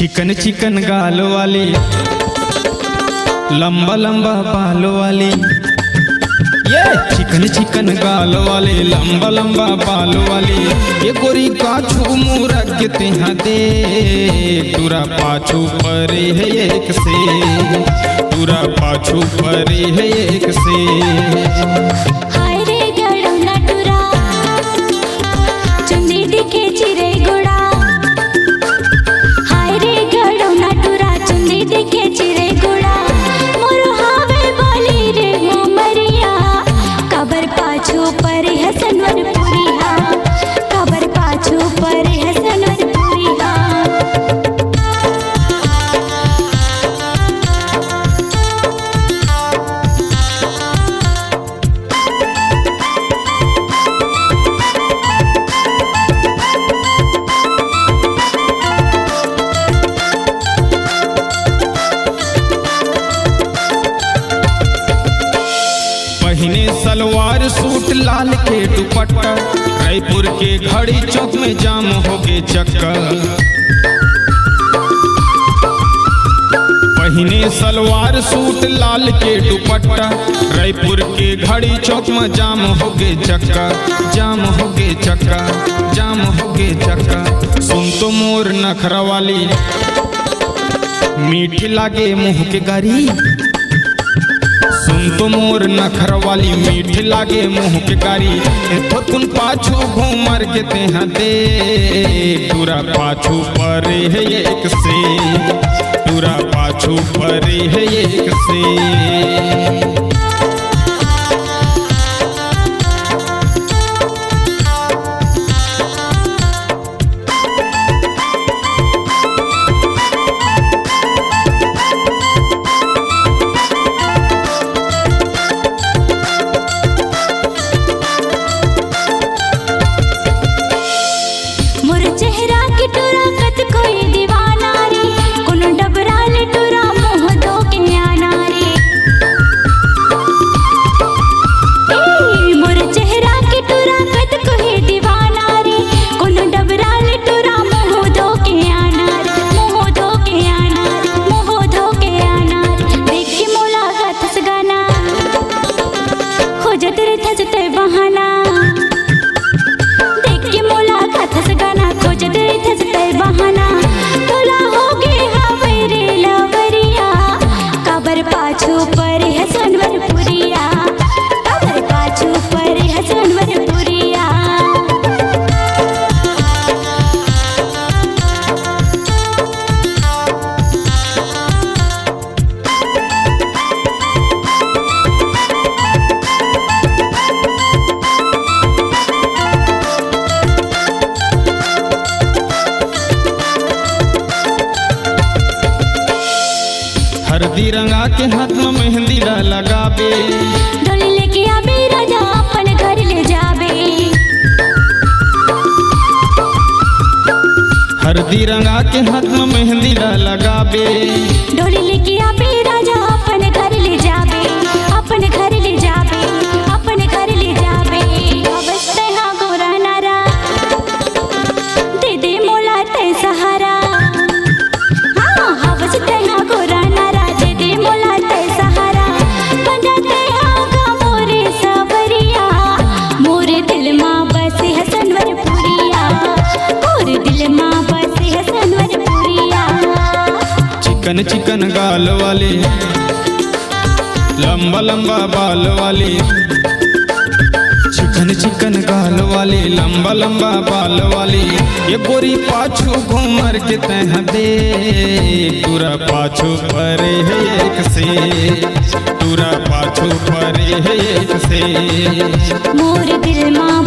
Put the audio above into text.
चिकन चिकन गाल वाली, लंबा लंबा बाल वाली, ये चिकन चिकन गाल वाली, लंबा लंबा बाल वाली, ये गोरी काछू मुँह रखते हैं दे, तुरा पाछू पर है एक से, तुरा पाछू पर है एक से। हाय रे गड़ौना टुरा, चुन्नी दिखे चिरे गुड़ा, हाय रे गड़ौना टुरा, चुन्नी दिखे चिरे गुड़ा, मोरो हावे बोली रे मोमरिया, कबर पाछू पर हसनवर पुरिया, कबर पाछू पर हसनवर पुरिया। पहिने सलवार सूट लाल के दुपट्टा, रायपुर के घड़ी चौक में जाम हो गए चक्का। पहिने सलवार सूट लाल के दुपट्टा, रायपुर के घड़ी चौक में जाम हो गए चक्का, जाम हो गए चक्का, जाम हो गए चक्का। सुन तो मोर नखरा वाली, मीठी लागे मुँह के गारी, सुन तो मोर नखर वाली, मीठ लागे मुँह के गारी, थोकुन पाछू घूमर के तेहा दे, तुरा पाछू पर है एक से, तुरा पाछू पर है एक से। मोर चेहरा की टुरा कत कोई दीवाना रे, कोनो डबरा ले टुरा मुँह दो के आना रे। मोर चेहरा की टुरा कत कोई दीवाना रे, कोनो डबरा ले टुरा मुँह दो के आना रे, मुँह दो के आना रे, मुँह दो के आना रे। देख के मोला गथस गाना, खोजत रे थजते बहाना, देख के मोला गथस गाना, खोजत रे थजते बहाना, तोला हो गे हवे रे लवरिया, कबर पाछू पर है सोनवर पुरिया, कबर पाछू पर है सोनवर पुरिया। हरदी रंगा के हाथ में मेहंदी ला लगाबे, डोली लेके आबे राजा अपन घर ले जाबे, हरदी रंगा के हाथ में मेहंदी ला लगाबे, डोली लेके आबे राजा अपन घर ले जाबे, अपन घर ले जाबे, अपन घर ले जाबे। अवस्थे हाँ गोरा नारा, दे दे मोला ते सहारा, हाँ अवस्थे हाँ गोरा नारा, दे दे मोला ते सहारा, बंजाते हाँ गा मोरे सावरिया, मोरे दिल माँ बसे हसनवर पुरिया, मोरे दिल माँ बसे हसनवर पुरिया। चिकन चिकन गाल वाली, लंबा लंबा बाल वाली, चिकन चिकन गाल वाली, लंबा लंबा बाल वाली, ये गोरी पाछू घूमर के तह दे, तुरा पाछू पर है एक से, तुरा पाछू पर है एक से। मोर दिल माँ